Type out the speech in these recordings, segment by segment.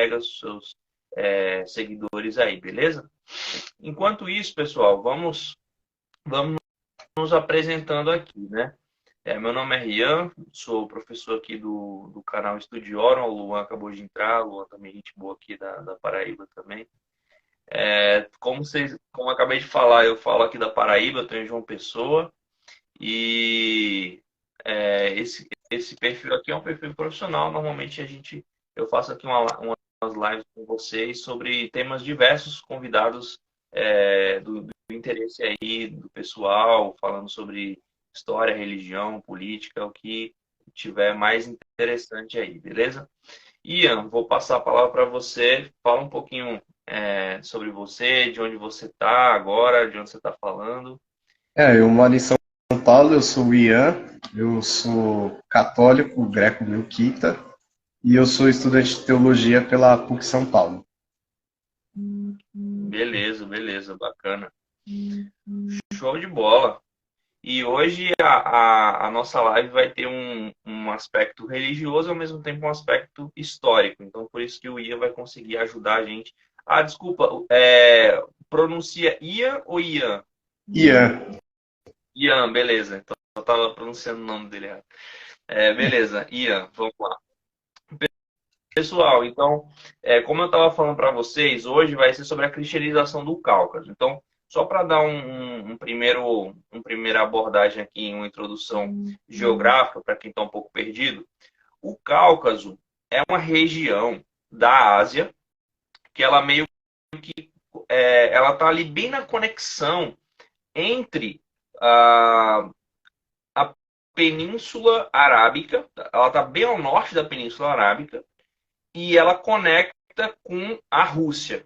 colegas, seus seguidores aí, beleza? Enquanto isso, pessoal, vamos nos apresentando aqui, né? Meu nome é Rian, sou professor aqui do canal Estudiorum. O Luan acabou de entrar, o Luan também é gente boa aqui da Paraíba também. Como eu acabei de falar, eu falo aqui da Paraíba, eu estou em João Pessoa. E esse perfil aqui é um perfil profissional. Normalmente eu faço aqui umas lives com vocês sobre temas diversos, convidados do interesse aí do pessoal, falando sobre história, religião, política, o que tiver mais interessante aí, beleza? Ian, vou passar a palavra para você. Fala um pouquinho sobre você, de onde você está agora, de onde você está falando. Eu moro em São Paulo, eu sou o Ian, eu sou católico, greco-melquita, e eu sou estudante de teologia pela PUC São Paulo. Beleza, beleza, bacana. Show de bola. E hoje a nossa live vai ter um aspecto religioso e ao mesmo tempo um aspecto histórico. Então, por isso que o Ian vai conseguir ajudar a gente. Ah, desculpa, pronuncia Ian ou Ian? Ian. Ian, beleza. Então, eu estava pronunciando o nome dele errado. Beleza, Ian, vamos lá. Pessoal, então, como eu estava falando para vocês, hoje vai ser sobre a cristianização do Cáucaso. Então, só para dar uma primeira abordagem aqui, uma introdução geográfica para quem está um pouco perdido, o Cáucaso é uma região da Ásia que ela meio que ela está ali bem na conexão entre a Península Arábica, ela está bem ao norte da Península Arábica, e ela conecta com a Rússia.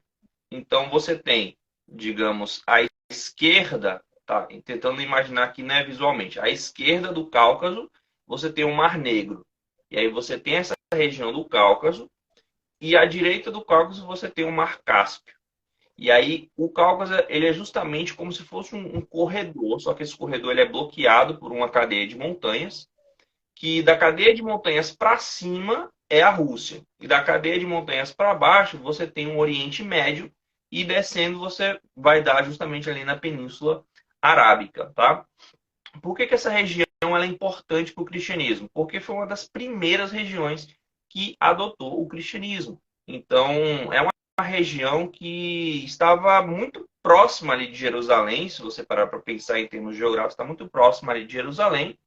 Então você tem, digamos, a esquerda, tá? Tentando imaginar aqui, né, visualmente, a esquerda do Cáucaso, você tem o Mar Negro. E aí você tem essa região do Cáucaso, e à direita do Cáucaso você tem o Mar Cáspio. E aí o Cáucaso, ele é justamente como se fosse um corredor, só que esse corredor ele é bloqueado por uma cadeia de montanhas, que da cadeia de montanhas para cima é a Rússia. E da cadeia de montanhas para baixo você tem o Oriente Médio, e descendo você vai dar justamente ali na Península Arábica, tá? Por que essa região ela é importante para o cristianismo? Porque foi uma das primeiras regiões que adotou o cristianismo. Então, é uma região que estava muito próxima ali de Jerusalém. Se você parar para pensar em termos geográficos, está muito próxima ali de Jerusalém.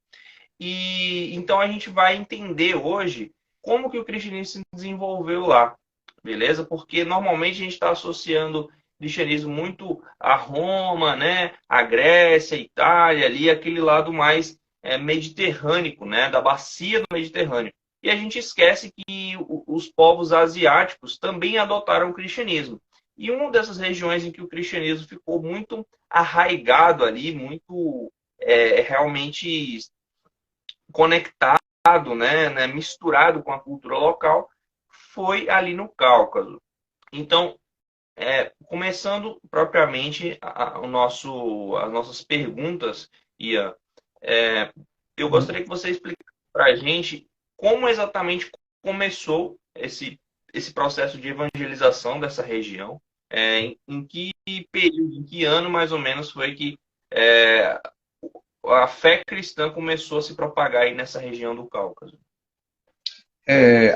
E então a gente vai entender hoje como que o cristianismo se desenvolveu lá, beleza? Porque normalmente a gente está associando o cristianismo muito a Roma, né? A Grécia, a Itália, ali, aquele lado mais mediterrâneo, né? Da bacia do Mediterrâneo. E a gente esquece que os povos asiáticos também adotaram o cristianismo. E uma dessas regiões em que o cristianismo ficou muito arraigado ali, muito realmente conectado, né, misturado com a cultura local, foi ali no Cáucaso. Então, começando propriamente as nossas perguntas, Ian, eu gostaria que você explicasse para a gente como exatamente começou esse processo de evangelização dessa região, em que período, em que ano mais ou menos foi que a fé cristã começou a se propagar aí nessa região do Cáucaso.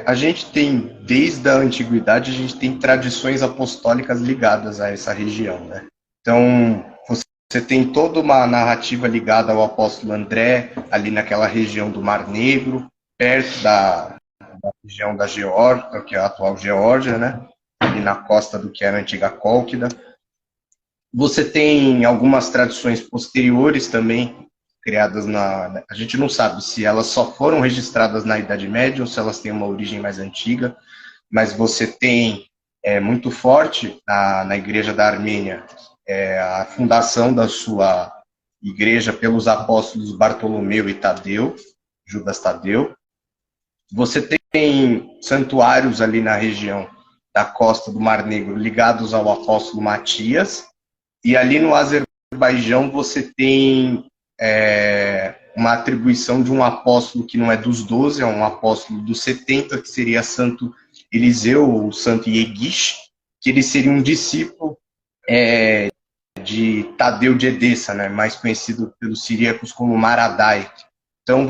A gente tem, desde a antiguidade, a gente tem tradições apostólicas ligadas a essa região, né? Então, você tem toda uma narrativa ligada ao apóstolo André, ali naquela região do Mar Negro, perto da região da Geórgia, que é a atual Geórgia, né? Ali na costa do que era a antiga Cólquida. Você tem algumas tradições posteriores também, criadas a gente não sabe se elas só foram registradas na Idade Média ou se elas têm uma origem mais antiga, mas você tem muito forte na Igreja da Armênia a fundação da sua igreja pelos apóstolos Bartolomeu e Tadeu, Judas Tadeu. Você tem santuários ali na região da costa do Mar Negro ligados ao apóstolo Matias, e ali no Azerbaijão você tem uma atribuição de um apóstolo que não é dos 12, é um apóstolo dos 70, que seria Santo Eliseu, o santo Iegish, que ele seria um discípulo de Tadeu de Edessa, né, mais conhecido pelos siríacos como Maradai. Então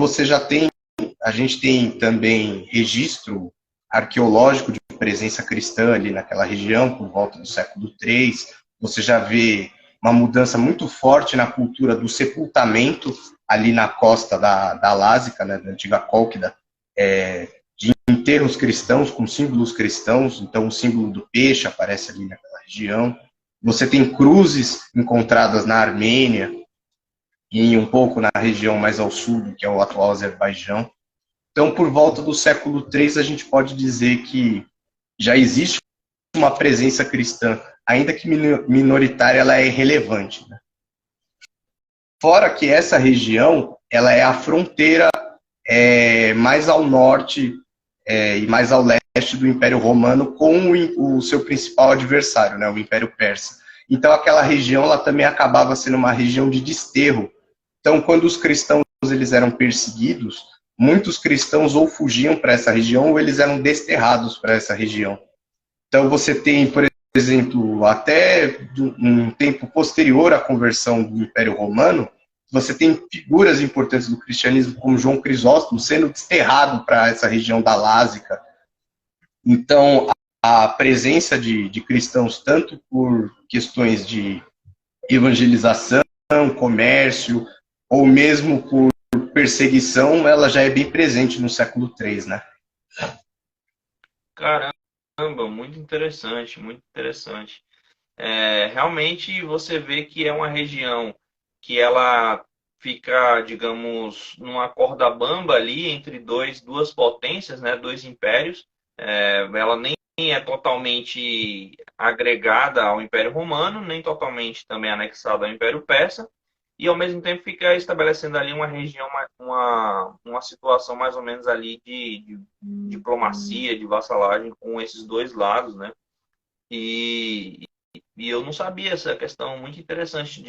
a gente tem também registro arqueológico de presença cristã ali naquela região, por volta do século III. Você já vê uma mudança muito forte na cultura do sepultamento ali na costa da Lásica, né, da antiga Cólquida, de enterros cristãos com símbolos cristãos. Então o símbolo do peixe aparece ali naquela região. Você tem cruzes encontradas na Armênia e um pouco na região mais ao sul, que é o atual Azerbaijão. Então, por volta do século III, a gente pode dizer que já existe uma presença cristã, ainda que minoritária, ela é relevante, né? Fora que essa região, ela é a fronteira mais ao norte e mais ao leste do Império Romano com o seu principal adversário, né, o Império Persa. Então, aquela região ela também acabava sendo uma região de desterro. Então, quando os cristãos eles eram perseguidos, muitos cristãos ou fugiam para essa região ou eles eram desterrados para essa região. Então, você tem, por exemplo, até um tempo posterior à conversão do Império Romano, você tem figuras importantes do cristianismo, como João Crisóstomo, sendo desterrado para essa região da Lásica. Então, a presença de cristãos, tanto por questões de evangelização, comércio, ou mesmo por perseguição, ela já é bem presente no século III, né? Caramba, muito interessante, muito interessante. Realmente você vê que é uma região que ela fica, digamos, numa corda bamba ali entre duas potências, né, dois impérios. Ela nem é totalmente agregada ao Império Romano, nem totalmente também anexada ao Império Persa, e ao mesmo tempo fica estabelecendo ali uma região, uma situação mais ou menos ali de diplomacia, de vassalagem com esses dois lados, né? E eu não sabia essa questão muito interessante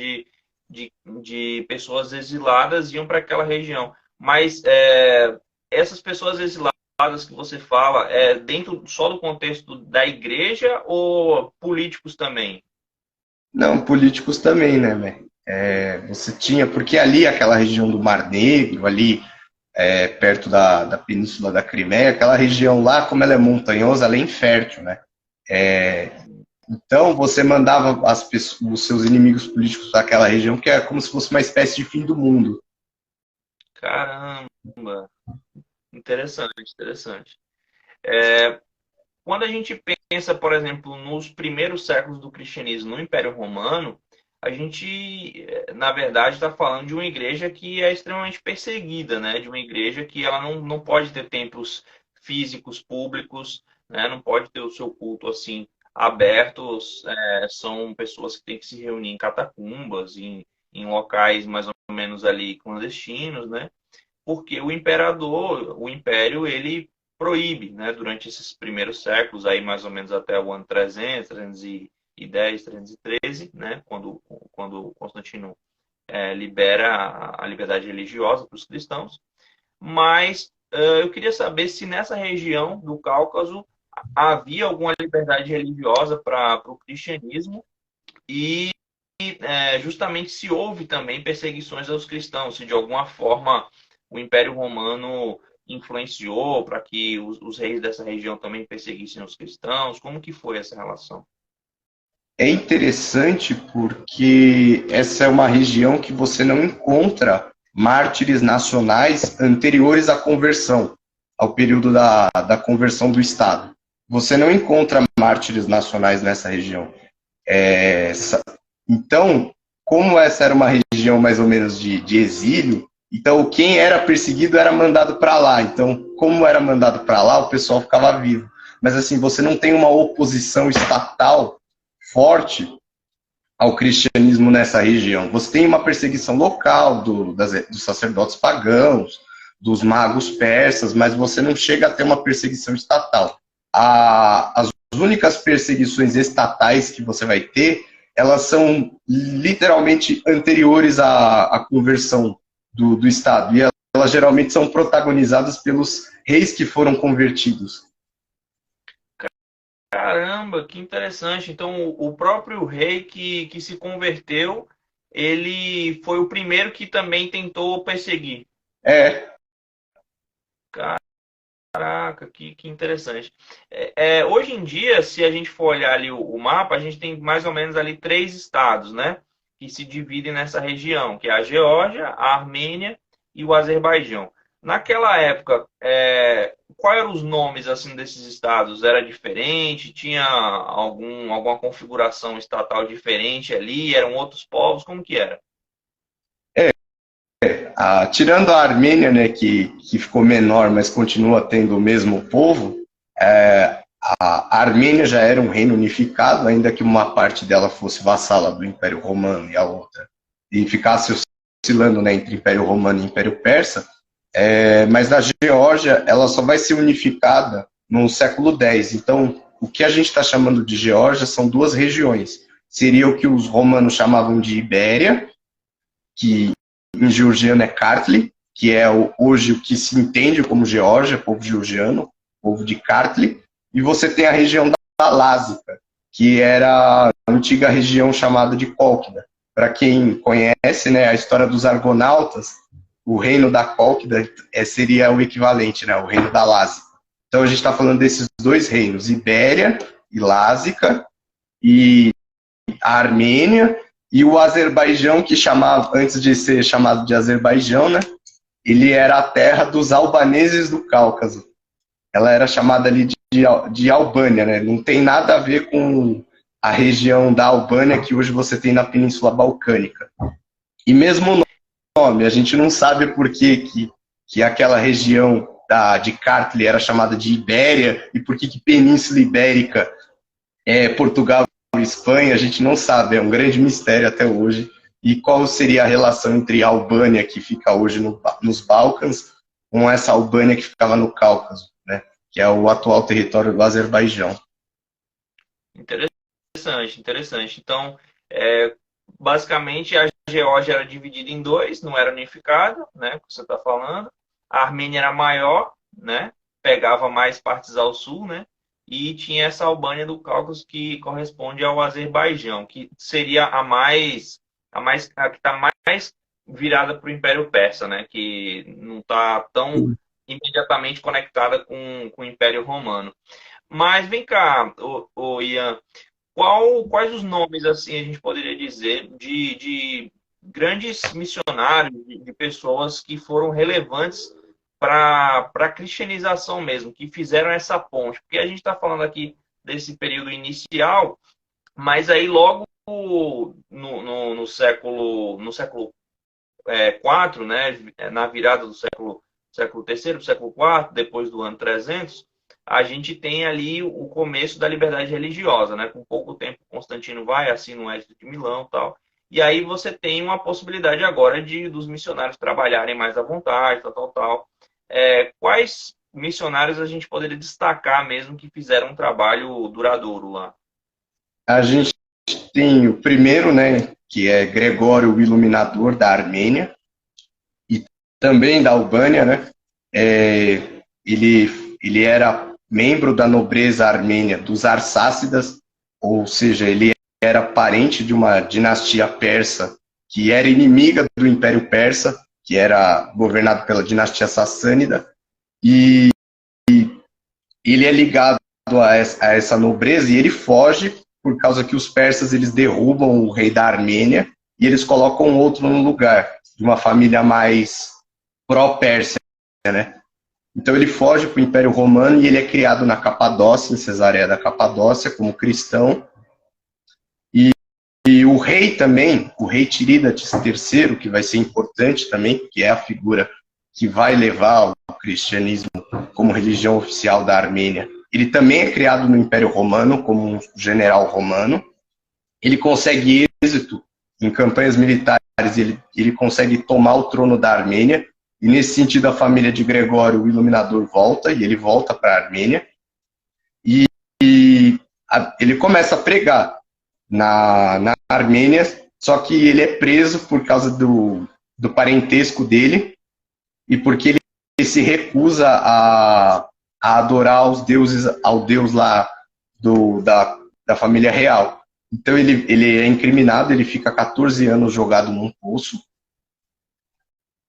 de pessoas exiladas iam para aquela região. Mas essas pessoas exiladas que você fala, dentro só do contexto da igreja ou políticos também? Não, políticos também, né, velho? Você tinha, porque ali, aquela região do Mar Negro, ali perto da Península da Crimeia, aquela região lá, como ela é montanhosa, ela é infértil, né? Então, você mandava os seus inimigos políticos para aquela região, que é como se fosse uma espécie de fim do mundo. Caramba, interessante, interessante. Quando a gente pensa, por exemplo, nos primeiros séculos do cristianismo no Império Romano, a gente, na verdade, está falando de uma igreja que é extremamente perseguida, né? De uma igreja que ela não pode ter templos físicos públicos, né? Não pode ter o seu culto assim abertos. São pessoas que têm que se reunir em catacumbas, em locais mais ou menos ali clandestinos, né? Porque o imperador, o império, ele proíbe, né? Durante esses primeiros séculos, aí mais ou menos até o ano 300, 310, 313, né? Quando Constantino libera a liberdade religiosa para os cristãos. Mas eu queria saber se nessa região do Cáucaso havia alguma liberdade religiosa para o cristianismo e justamente se houve também perseguições aos cristãos, se de alguma forma o Império Romano influenciou para que os reis dessa região também perseguissem os cristãos. Como que foi essa relação? É interessante porque essa é uma região que você não encontra mártires nacionais anteriores à conversão, ao período da conversão do Estado. Você não encontra mártires nacionais nessa região. Então, como essa era uma região mais ou menos de exílio, então quem era perseguido era mandado para lá. Então, como era mandado para lá, o pessoal ficava vivo. Mas assim, você não tem uma oposição estatal forte ao cristianismo nessa região. Você tem uma perseguição local dos sacerdotes pagãos, dos magos persas, mas você não chega a ter uma perseguição estatal. As únicas perseguições estatais que você vai ter, elas são literalmente anteriores à conversão do Estado. E elas geralmente são protagonizadas pelos reis que foram convertidos. Caramba, que interessante. Então, o próprio rei que se converteu, ele foi o primeiro que também tentou perseguir. É, Caraca, que interessante. Hoje em dia, se a gente for olhar ali o mapa, a gente tem mais ou menos ali três estados, né? Que se dividem nessa região, que é a Geórgia, a Armênia e o Azerbaijão. Naquela época, quais eram os nomes assim desses estados? Era diferente? Tinha alguma configuração estatal diferente ali? Eram outros povos? Como que era? tirando a Armênia, né, que ficou menor, mas continua tendo o mesmo povo, a Armênia já era um reino unificado, ainda que uma parte dela fosse vassala do Império Romano e a outra, e ficasse oscilando, né, entre Império Romano e Império Persa, mas na Geórgia ela só vai ser unificada no século X. Então, o que a gente está chamando de Geórgia são duas regiões. Seria o que os romanos chamavam de Ibéria, que em georgiano é Kartli, que é hoje o que se entende como Geórgia, povo georgiano, povo de Kartli, e você tem a região da Lásica, que era a antiga região chamada de Cólquida. Para quem conhece, né, a história dos argonautas, o reino da Cólquida seria o equivalente, né, o reino da Lásica. Então a gente está falando desses dois reinos, Ibéria e Lásica, e a Armênia, e o Azerbaijão, que chamava, antes de ser chamado de Azerbaijão, né, ele era a terra dos albaneses do Cáucaso. Ela era chamada ali de Albânia, né? Não tem nada a ver com a região da Albânia que hoje você tem na Península Balcânica. E mesmo o nome, a gente não sabe por que aquela região de Kartli era chamada de Ibéria e por que Península Ibérica é Portugal e Espanha, a gente não sabe, é um grande mistério até hoje. E qual seria a relação entre a Albânia, que fica hoje nos Balcãs, com essa Albânia que ficava no Cáucaso, né? Que é o atual território do Azerbaijão. Interessante, interessante. Então, basicamente, a Geórgia era dividida em dois, não era unificada, né? Que você está falando. A Armênia era maior, né? Pegava mais partes ao sul, né? E tinha essa Albânia do Cáucaso que corresponde ao Azerbaijão, que seria a que está mais virada para o Império Persa, né? Que não está tão imediatamente conectada com o Império Romano. Mas vem cá, Ian, quais os nomes, assim, a gente poderia dizer, de grandes missionários, de pessoas que foram relevantes para a cristianização mesmo, que fizeram essa ponte? Porque a gente está falando aqui desse período inicial, mas aí logo no século IV, né, na virada do século terceiro, século quarto, depois do ano 300, a gente tem ali o começo da liberdade religiosa, né? Com pouco tempo, Constantino vai, assina o Edito de Milão e tal. E aí você tem uma possibilidade agora dos missionários trabalharem mais à vontade, tal, tal, tal. Quais missionários a gente poderia destacar mesmo que fizeram um trabalho duradouro lá? A gente tem o primeiro, né, que é Gregório o Iluminador da Armênia e também da Albânia, né? Ele era membro da nobreza armênia dos Arsácidas, ou seja, ele era parente de uma dinastia persa que era inimiga do Império Persa, que era governado pela dinastia sassânida, e ele é ligado a essa nobreza e ele foge por causa que os persas eles derrubam o rei da Armênia e eles colocam outro no lugar, de uma família mais pró-Pérsia, né? Então ele foge para o Império Romano e ele é criado na Capadócia, em Cesareia da Capadócia, como cristão. E o rei também, o rei Tirídates III, que vai ser importante também, que é a figura que vai levar o cristianismo como religião oficial da Armênia, ele também é criado no Império Romano, como um general romano. Ele consegue êxito em campanhas militares, ele consegue tomar o trono da Armênia, e nesse sentido a família de Gregório, o Iluminador, volta, e ele volta para a Armênia, e ele começa a pregar na Armênia, só que ele é preso por causa do parentesco dele, e porque ele se recusa a adorar os deuses, ao deus lá da família real. Então ele é incriminado, ele fica 14 anos jogado num poço,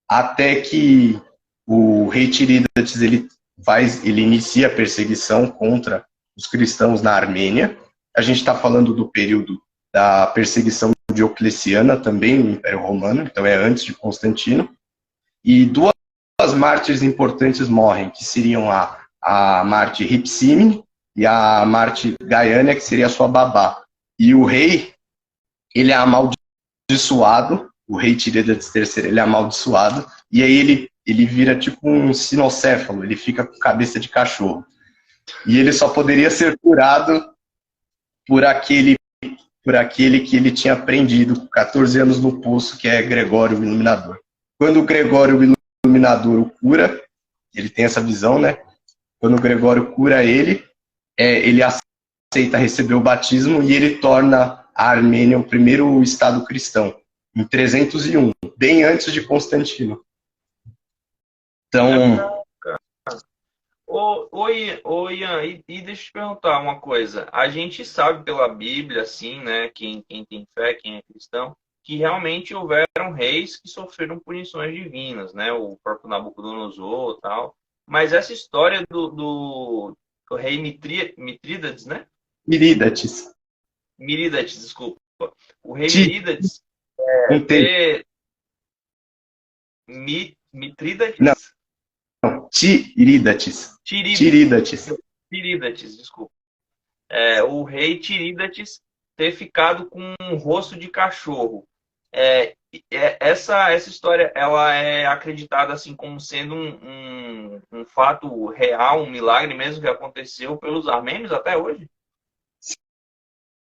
até que o rei Tirídates ele inicia a perseguição contra os cristãos na Armênia. A gente está falando do período da perseguição diocleciana também no Império Romano, então é antes de Constantino. E duas mártires importantes morrem, que seriam a mártir Hipsímene e a mártir Gaiânia, que seria a sua babá. E o rei, ele é amaldiçoado, o rei Tirídates III, ele é amaldiçoado, e aí ele vira tipo um sinocéfalo, ele fica com cabeça de cachorro. E ele só poderia ser curado por aquele que ele tinha prendido com 14 anos no poço, que é Gregório o Iluminador. Quando o Gregório o Iluminador o cura, ele tem essa visão, né? Quando o Gregório cura ele aceita receber o batismo e ele torna a Armênia o primeiro estado cristão, em 301, bem antes de Constantino. Então... Ian, e deixa eu te perguntar uma coisa. A gente sabe pela Bíblia, assim, né, quem tem fé, quem é cristão, que realmente houveram reis que sofreram punições divinas, né? O próprio Nabucodonosor e tal. Mas essa história do rei Mitrídates, né? Mirídates, desculpa. O rei Mirídates Mitrídates? Não, Tirídates, desculpa. O rei Tirídates ter ficado com um rosto de cachorro. Essa história, ela é acreditada assim como sendo um fato real, um milagre mesmo que aconteceu pelos armênios até hoje?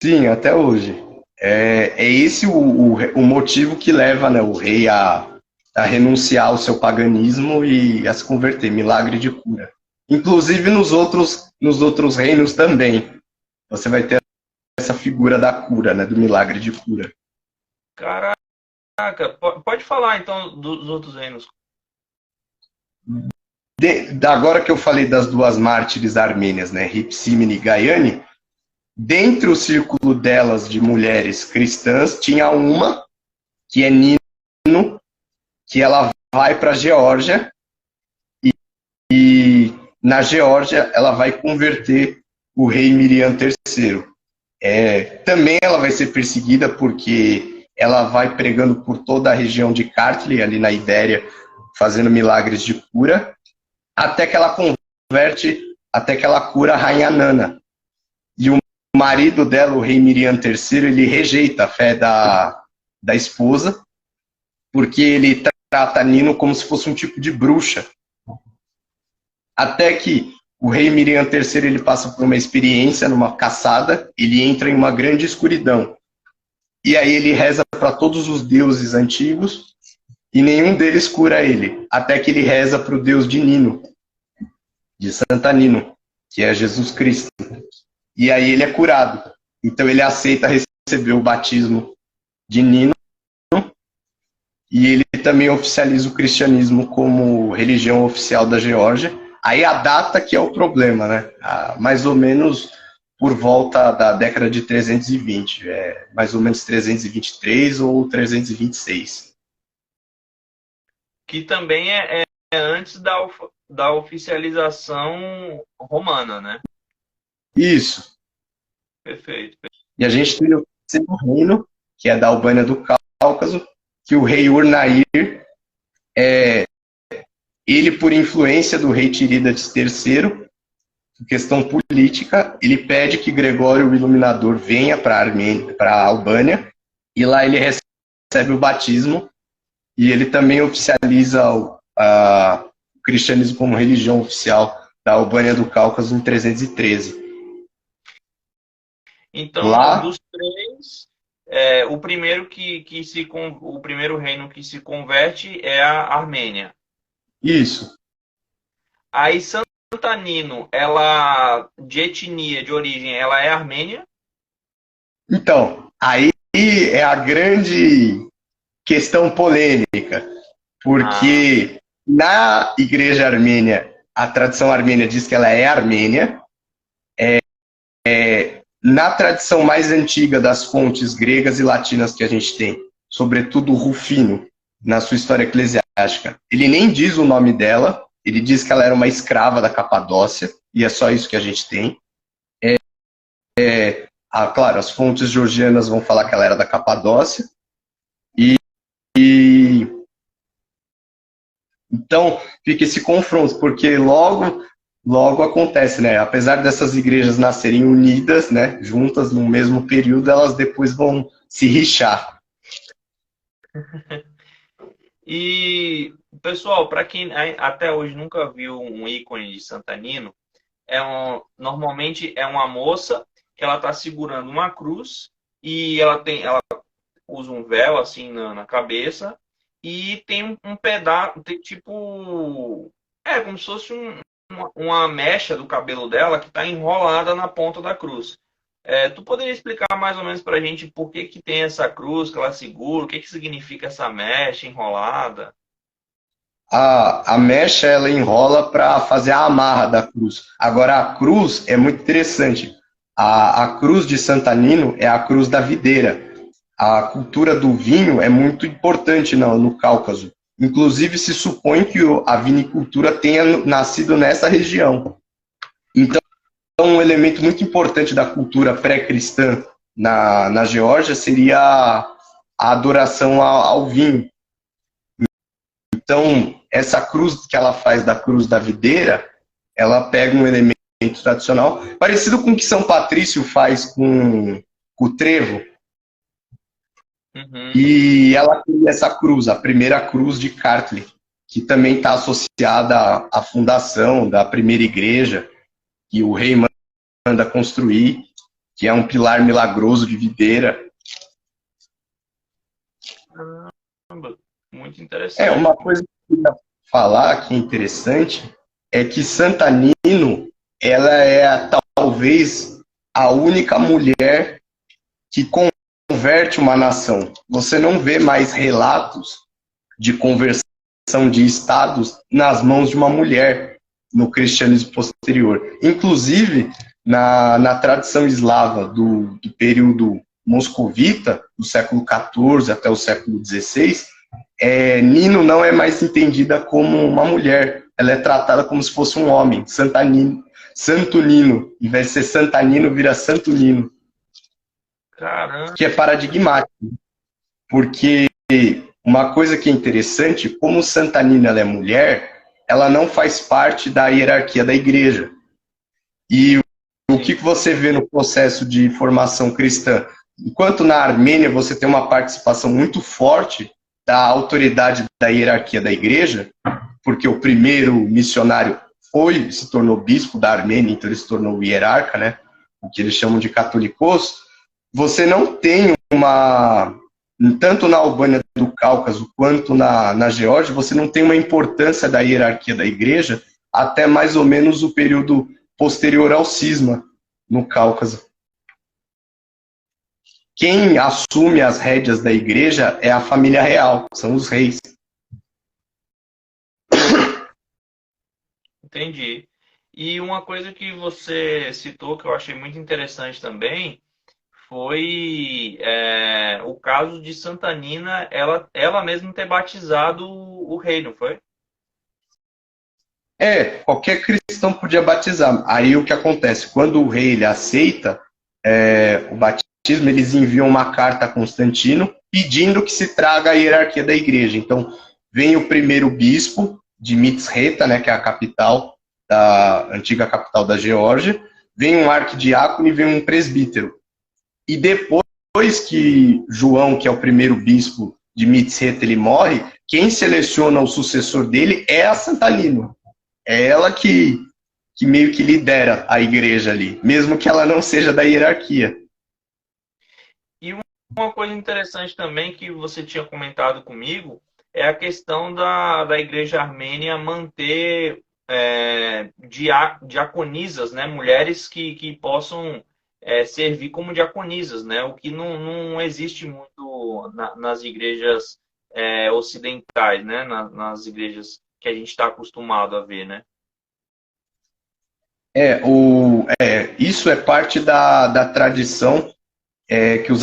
Sim, até hoje. É esse o motivo que leva, né, o rei a renunciar ao seu paganismo e a se converter, milagre de cura. Inclusive nos outros reinos também. Você vai ter essa figura da cura, né, do milagre de cura. Caraca, pode falar então dos outros reinos. Agora que eu falei das duas mártires armênias, né, Hipsímene e Gaiane, dentro do círculo delas de mulheres cristãs, tinha uma, que é Nino, que ela vai para a Geórgia e na Geórgia ela vai converter o rei Miriam III. Também ela vai ser perseguida porque ela vai pregando por toda a região de Kartli, ali na Ibéria, fazendo milagres de cura, até que ela cura a rainha Nana. E o marido dela, o rei Miriam III, ele rejeita a fé da esposa, porque ele trata Nino como se fosse um tipo de bruxa. Até que o rei Miriam III ele passa por uma experiência, numa caçada, ele entra em uma grande escuridão. E aí ele reza para todos os deuses antigos e nenhum deles cura ele. Até que ele reza para o deus de Nino, de Santa Nino, que é Jesus Cristo. E aí ele é curado. Então ele aceita receber o batismo de Nino e ele também oficializa o cristianismo como religião oficial da Geórgia. Aí a data que é o problema, né? Mais ou menos por volta da década de 320, mais ou menos 323 ou 326. Que também é antes da oficialização romana, né? Isso. Perfeito. E a gente tem o terceiro reino, que é da Albânia do Cáucaso, que o rei Urnair, ele por influência do rei Tirídates III, questão política, ele pede que Gregório o Iluminador venha para a Albânia, e lá ele recebe o batismo, e ele também oficializa o cristianismo como religião oficial da Albânia do Cáucaso em 313. Então, lá, dos três, o primeiro o primeiro reino que se converte é a Armênia. Isso. Aí Santa Nino, ela de etnia, de origem, ela é armênia? Então, aí é a grande questão polêmica, porque na igreja armênia, a tradição armênia diz que ela é armênia, na tradição mais antiga das fontes gregas e latinas que a gente tem, sobretudo Rufino, na sua história eclesiástica, ele nem diz o nome dela, ele diz que ela era uma escrava da Capadócia, e é só isso que a gente tem. Claro, as fontes georgianas vão falar que ela era da Capadócia, e então fica esse confronto, porque logo acontece, né? Apesar dessas igrejas nascerem unidas, né, juntas no mesmo período, elas depois vão se rixar. E, pessoal, para quem até hoje nunca viu um ícone de Santa Nino, normalmente é uma moça que ela está segurando uma cruz e ela usa um véu assim na cabeça e tem um pedaço, tem tipo, como se fosse uma mecha do cabelo dela que está enrolada na ponta da cruz. Tu poderia explicar mais ou menos para a gente por que que tem essa cruz que ela segura, o que que significa essa mecha enrolada? A mecha ela enrola para fazer a amarra da cruz. Agora a cruz é muito interessante. A cruz de Santa Nino é a cruz da videira. A cultura do vinho é muito importante no Cáucaso. Inclusive se supõe que a vinicultura tenha nascido nessa região. Então, um elemento muito importante da cultura pré-cristã na Geórgia seria a adoração ao vinho. Então, essa cruz que ela faz da cruz da videira, ela pega um elemento tradicional, parecido com o que São Patrício faz com o trevo, e ela cria essa cruz, a primeira cruz de Kartli, que também está associada à fundação da primeira igreja, que o rei manda construir, que é um pilar milagroso de videira. Muito interessante. Uma coisa que eu queria falar que é interessante é que Santa Nino, ela é talvez a única mulher que converte uma nação. Você não vê mais relatos de conversão de estados nas mãos de uma mulher no cristianismo posterior. Inclusive, na tradição eslava do período moscovita, do século XIV até o século XVI, Nino não é mais entendida como uma mulher. Ela é tratada como se fosse um homem, Santa Nino, Santo Nino. Em vez de ser Santa Nino, vira Santo Nino. Caramba. Que é paradigmático. Porque uma coisa que é interessante, como Santa Nina ela é mulher, ela não faz parte da hierarquia da igreja. E o que você vê no processo de formação cristã? Enquanto na Armênia você tem uma participação muito forte da autoridade da hierarquia da igreja, porque o primeiro missionário se tornou bispo da Armênia, então ele se tornou hierarca, né? O que eles chamam de catolicos. Você não tem tanto na Albânia do Cáucaso quanto na Geórgia, você não tem uma importância da hierarquia da igreja até mais ou menos o período posterior ao cisma no Cáucaso. Quem assume as rédeas da igreja é a família real, são os reis. Entendi. E uma coisa que você citou que eu achei muito interessante também foi o caso de Santa Nina, ela mesma ter batizado o rei, não foi? Qualquer cristão podia batizar. Aí o que acontece? Quando o rei ele aceita o batismo, eles enviam uma carta a Constantino pedindo que se traga a hierarquia da igreja. Então, vem o primeiro bispo de Mitsreta, né, que é a capital, da antiga capital da Geórgia, vem um arquidiácono e vem um presbítero. E depois que João, que é o primeiro bispo de Mitsreta, ele morre, quem seleciona o sucessor dele é a Santa Nino. É ela que meio que lidera a igreja ali, mesmo que ela não seja da hierarquia. E uma coisa interessante também que você tinha comentado comigo é a questão da igreja armênia manter diaconisas, né? Mulheres que possam servir como diaconisas, né? O que não existe muito nas igrejas ocidentais, né? Nas igrejas que a gente está acostumado a ver, né? Isso é parte da tradição que os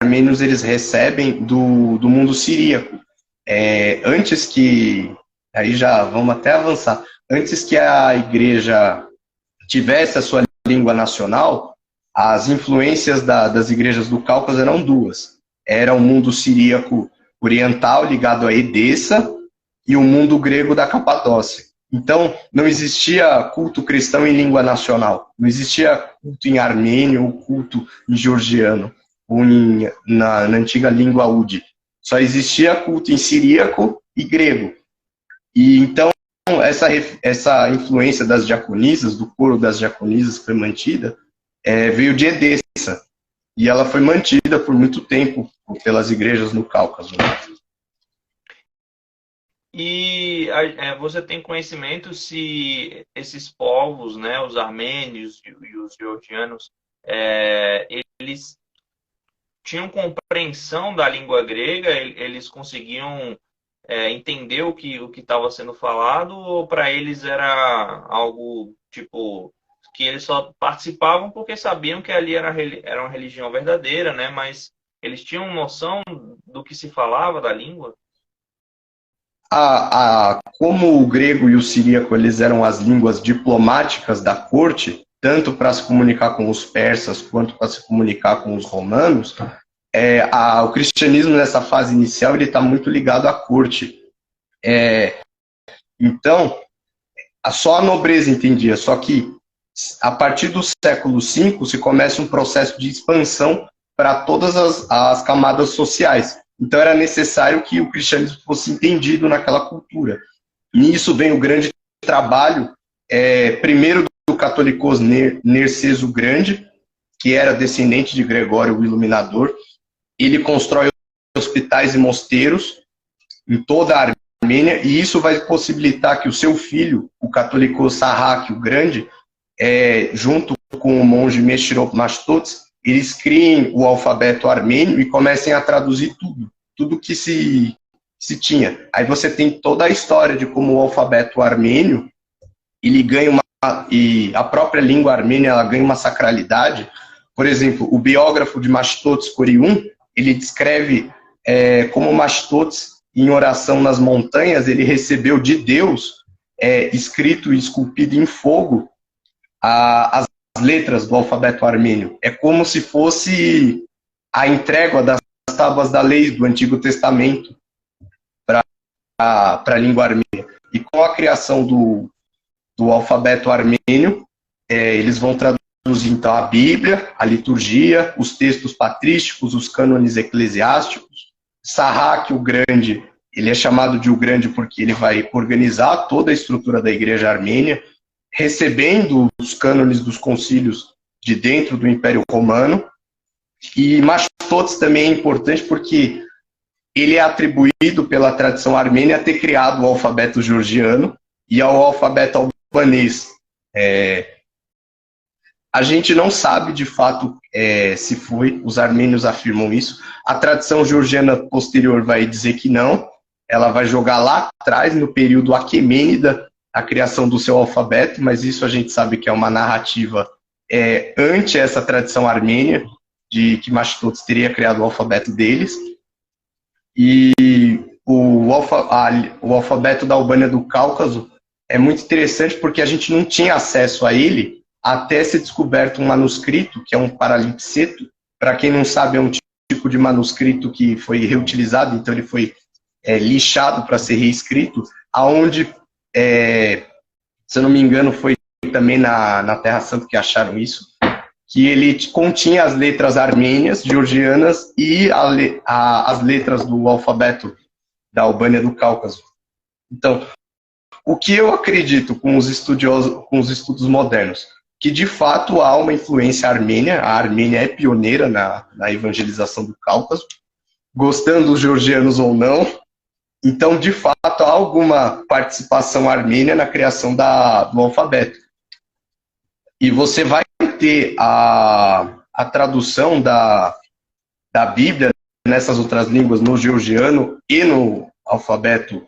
armênios eles recebem do mundo siríaco. Antes que, aí já vamos até avançar, antes que a igreja tivesse a sua língua nacional, as influências das igrejas do Cáucaso eram duas. Era o mundo siríaco oriental, ligado a Edessa, e o mundo grego da Capadócia. Então, não existia culto cristão em língua nacional. Não existia culto em armênio ou culto em georgiano, ou na antiga língua Udi. Só existia culto em siríaco e grego. E então, essa influência das diaconisas, do coro das diaconisas que foi mantida, veio de Edessa. E ela foi mantida por muito tempo pelas igrejas no Cáucaso. E você tem conhecimento se esses povos, né, os armênios e os georgianos, eles tinham compreensão da língua grega? Eles conseguiam entender o que estava sendo falado, ou para eles era algo tipo que eles só participavam porque sabiam que ali era uma religião verdadeira, né? Mas eles tinham noção do que se falava da língua? Como o grego e o siríaco eles eram as línguas diplomáticas da corte, tanto para se comunicar com os persas quanto para se comunicar com os romanos, o cristianismo nessa fase inicial ele está muito ligado à corte. Então, só a nobreza entendia, só que a partir do século V se começa um processo de expansão para todas as camadas sociais. Então era necessário que o cristianismo fosse entendido naquela cultura. Nisso vem o grande trabalho, primeiro do catolicos Nerceso Grande, que era descendente de Gregório o Iluminador. Ele constrói hospitais e mosteiros em toda a Armênia, e isso vai possibilitar que o seu filho, o catolicos Sarhak o Grande, junto com o monge Meshirop Mashtots, eles criem o alfabeto armênio e comecem a traduzir tudo que se tinha. Aí você tem toda a história de como o alfabeto armênio, ele ganha e a própria língua armênia, ela ganha uma sacralidade. Por exemplo, o biógrafo de Mashtots, Corium, ele descreve como Mashtots, em oração nas montanhas, ele recebeu de Deus, escrito e esculpido em fogo, as letras do alfabeto armênio. É como se fosse a entrega das tábuas da lei do Antigo Testamento para a língua armênia. E com a criação do alfabeto armênio, eles vão traduzir então a Bíblia, a liturgia, os textos patrísticos, os cânones eclesiásticos. Sarhak o Grande, ele é chamado de o Grande porque ele vai organizar toda a estrutura da igreja armênia, recebendo os cânones dos concílios de dentro do Império Romano. E Mashtots também é importante porque ele é atribuído pela tradição armênia a ter criado o alfabeto georgiano e ao alfabeto albanês. A gente não sabe de fato se foi, os armênios afirmam isso. A tradição georgiana posterior vai dizer que não, ela vai jogar lá atrás, no período aquemênida, a criação do seu alfabeto, mas isso a gente sabe que é uma narrativa ante essa tradição armênia, de que Mashtots teria criado o alfabeto deles. E o alfabeto da Albânia do Cáucaso é muito interessante porque a gente não tinha acesso a ele até ser descoberto um manuscrito, que é um paralipseto. Para quem não sabe, é um tipo de manuscrito que foi reutilizado, então ele foi lixado para ser reescrito, aonde, se eu não me engano, foi também na Terra Santa que acharam isso, que ele continha as letras armênias, georgianas e as letras do alfabeto da Albânia do Cáucaso. Então, o que eu acredito com os estudos modernos? Que de fato há uma influência armênia, a Armênia é pioneira na evangelização do Cáucaso, gostando os georgianos ou não. Então, de fato, há alguma participação armênia na criação do alfabeto. E você vai ter a tradução da Bíblia nessas outras línguas, no georgiano e no alfabeto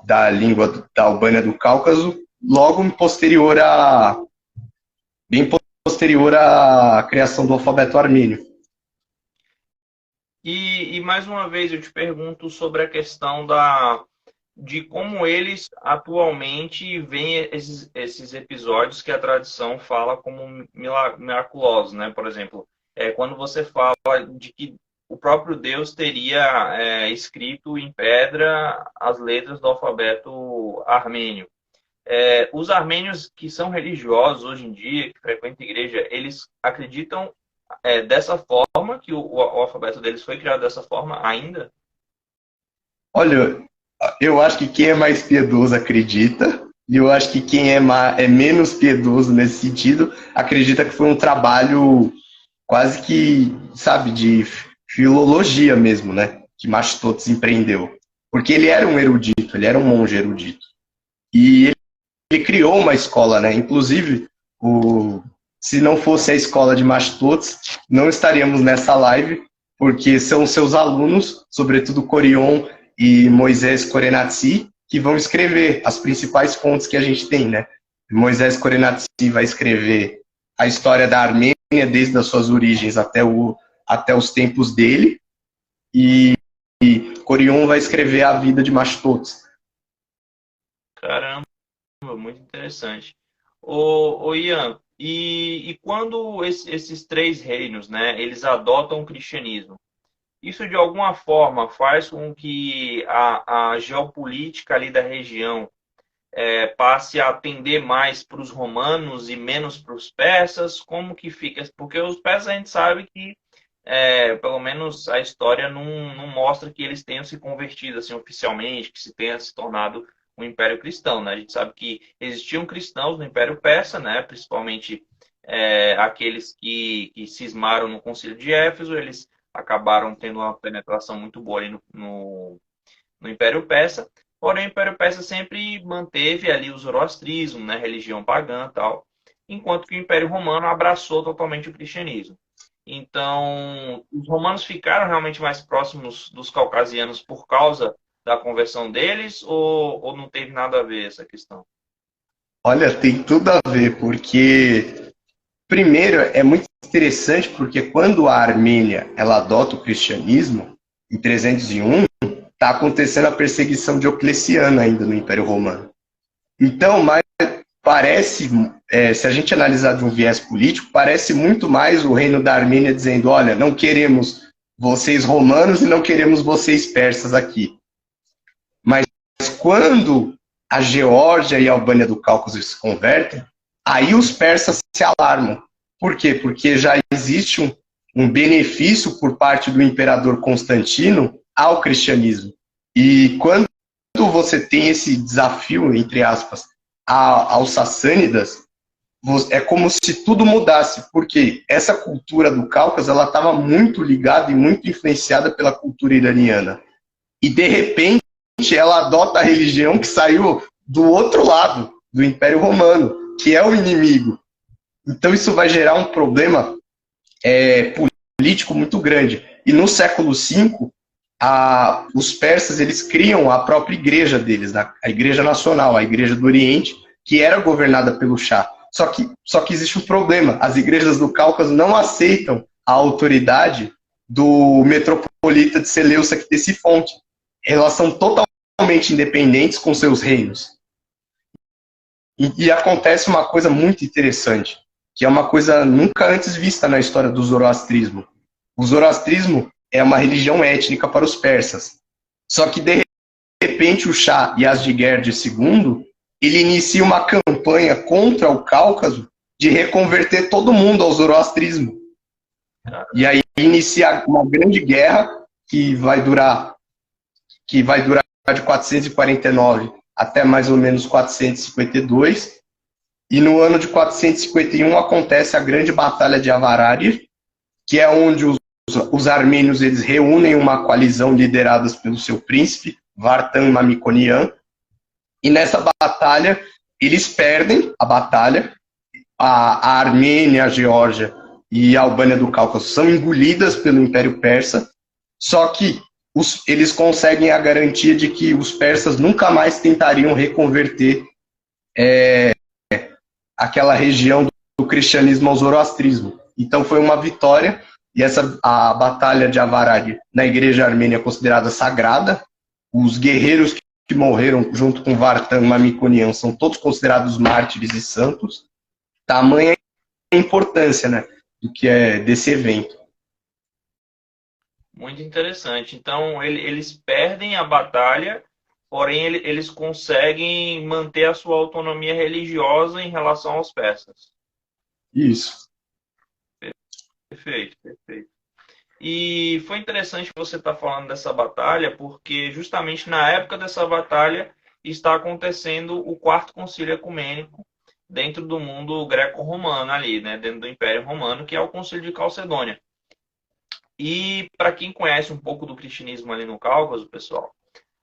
da língua da Albânia do Cáucaso, logo posterior bem posterior à criação do alfabeto armênio. E mais uma vez eu te pergunto sobre a questão de como eles atualmente veem esses episódios que a tradição fala como miraculosos, né? Por exemplo, quando você fala de que o próprio Deus teria escrito em pedra as letras do alfabeto armênio. Os armênios que são religiosos hoje em dia, que frequentam a igreja, eles acreditam dessa forma, que o alfabeto deles foi criado dessa forma ainda? Olha, eu acho que quem é mais piedoso acredita, e eu acho que quem é menos piedoso nesse sentido acredita que foi um trabalho quase que, sabe, de filologia mesmo, né? Que Machtotes empreendeu. Porque ele era um erudito, ele era um monge erudito. E ele criou uma escola, né? Inclusive, se não fosse a escola de Machtotes, não estaríamos nessa live, porque são seus alunos, sobretudo Corion e Moisés Korenatsi, que vão escrever as principais fontes que a gente tem, né? Moisés Korenatsi vai escrever a história da Armênia desde as suas origens até os tempos dele, e Corion vai escrever a vida de Machtotes. Caramba, muito interessante. Ô Ian, e quando esses três reinos, né, eles adotam o cristianismo, isso de alguma forma faz com que a geopolítica ali da região passe a atender mais para os romanos e menos para os persas? Como que fica? Porque os persas a gente sabe que, pelo menos a história não mostra que eles tenham se convertido assim, oficialmente, que se tenha se tornado um império cristão, né? A gente sabe que existiam cristãos no Império Persa, né? Principalmente aqueles que cismaram no Concílio de Éfeso, eles acabaram tendo uma penetração muito boa ali no Império Persa. Porém, o Império Persa sempre manteve ali o zoroastrismo, né, religião pagã e tal, enquanto que o Império Romano abraçou totalmente o cristianismo. Então, os romanos ficaram realmente mais próximos dos caucasianos por causa da conversão deles, ou não teve nada a ver essa questão? Olha, tem tudo a ver, porque primeiro é muito interessante porque quando a Armênia ela adota o cristianismo em 301, está acontecendo a perseguição diocleciana ainda no Império Romano. Então, mas parece, se a gente analisar de um viés político, parece muito mais o reino da Armênia dizendo, olha, não queremos vocês romanos e não queremos vocês persas aqui. Mas quando a Geórgia e a Albânia do Cáucaso se convertem, aí os persas se alarmam. Por quê? Porque já existe um benefício por parte do imperador Constantino ao cristianismo. E quando você tem esse desafio, entre aspas, aos sassânidas, é como se tudo mudasse, porque essa cultura do Cáucaso ela estava muito ligada e muito influenciada pela cultura iraniana. E, de repente, ela adota a religião que saiu do outro lado, do Império Romano, que é o inimigo. Então, isso vai gerar um problema político muito grande. E no século V, os persas eles criam a própria igreja deles, a Igreja Nacional, a Igreja do Oriente, que era governada pelo Shah. Só que existe um problema. As igrejas do Cáucaso não aceitam a autoridade do metropolita de Seleucia Ctesifonte. Elas são totalmente independentes com seus reinos. E acontece uma coisa muito interessante, que é uma coisa nunca antes vista na história do zoroastrismo. O zoroastrismo é uma religião étnica para os persas. Só que, de repente, o Shah Yazdegerd II, ele inicia uma campanha contra o Cáucaso de reconverter todo mundo ao zoroastrismo. E aí inicia uma grande guerra que vai durar de 449 até mais ou menos 452. E no ano de 451 acontece a grande Batalha de Avarari, que é onde os armênios eles reúnem uma coalizão liderada pelo seu príncipe, Vartan Mamikonian. E nessa batalha, eles perdem a batalha. A Armênia, a Geórgia e a Albânia do Cáucaso são engolidas pelo Império Persa, só que eles conseguem a garantia de que os persas nunca mais tentariam reconverter aquela região do cristianismo ao zoroastrismo. Então foi uma vitória, e a batalha de Avarad na igreja armênia é considerada sagrada. Os guerreiros que morreram junto com Vartan Mamikonian são todos considerados mártires e santos. Tamanha a importância, né, do que é desse evento. Muito interessante. Então, eles perdem a batalha, porém eles conseguem manter a sua autonomia religiosa em relação aos persas. Isso. Perfeito, perfeito. E foi interessante você estar falando dessa batalha, porque justamente na época dessa batalha está acontecendo o Quarto Concílio Ecumênico dentro do mundo greco-romano ali, né, dentro do Império Romano, que é o Concílio de Calcedônia. E para quem conhece um pouco do cristianismo ali no Cáucaso, pessoal,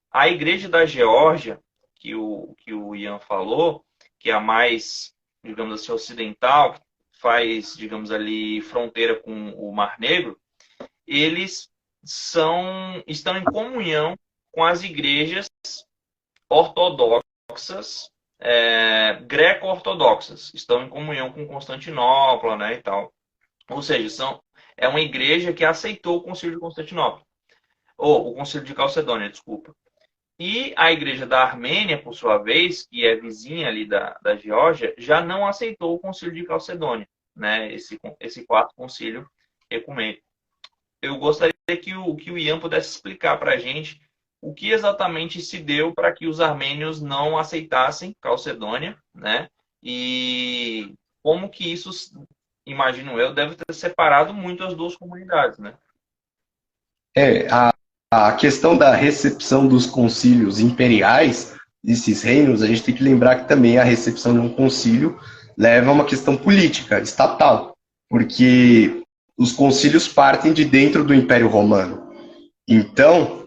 a Igreja da Geórgia, que o Ian falou, que é a mais, digamos assim, ocidental, faz, digamos ali, fronteira com o Mar Negro, eles estão em comunhão com as igrejas ortodoxas, greco-ortodoxas. Estão em comunhão com Constantinopla, né, e tal. Ou seja, é uma igreja que aceitou o Concílio de Constantinopla. Ou o Concílio de Calcedônia, desculpa. E a igreja da Armênia, por sua vez, que é vizinha ali da Geórgia, já não aceitou o Concílio de Calcedônia, né? Esse quarto concílio ecumênico. Eu gostaria que o Ian pudesse explicar para a gente o que exatamente se deu para que os armênios não aceitassem Calcedônia, né? E como que isso, imagino eu, deve ter separado muito as duas comunidades, né? A questão da recepção dos concílios imperiais, desses reinos, a gente tem que lembrar que também a recepção de um concílio leva a uma questão política, estatal, porque os concílios partem de dentro do Império Romano. Então,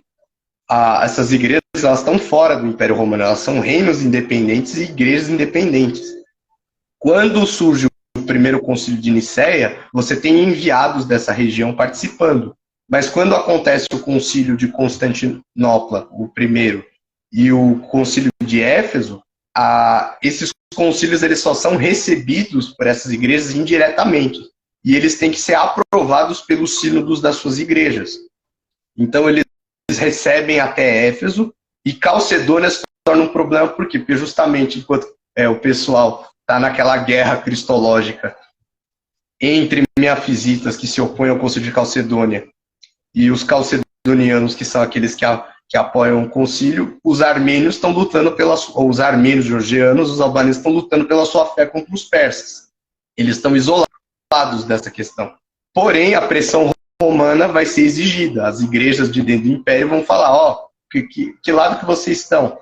essas igrejas elas estão fora do Império Romano, elas são reinos independentes e igrejas independentes. Quando surge o primeiro concílio de Nicéia, você tem enviados dessa região participando. Mas quando acontece o concílio de Constantinopla, o primeiro, e o concílio de Éfeso, esses concílios eles só são recebidos por essas igrejas indiretamente. E eles têm que ser aprovados pelos sínodos das suas igrejas. Então eles recebem até Éfeso, e Calcedônia se torna um problema, por quê? Porque justamente enquanto o pessoal está naquela guerra cristológica entre meafisitas que se opõem ao concílio de Calcedônia e os calcedonianos, que são aqueles que apoiam o concílio, os armênios estão lutando os armênios georgianos, os albaneses estão lutando pela sua fé contra os persas. Eles estão isolados dessa questão. Porém, a pressão romana vai ser exigida. As igrejas de dentro do império vão falar, que lado que vocês estão?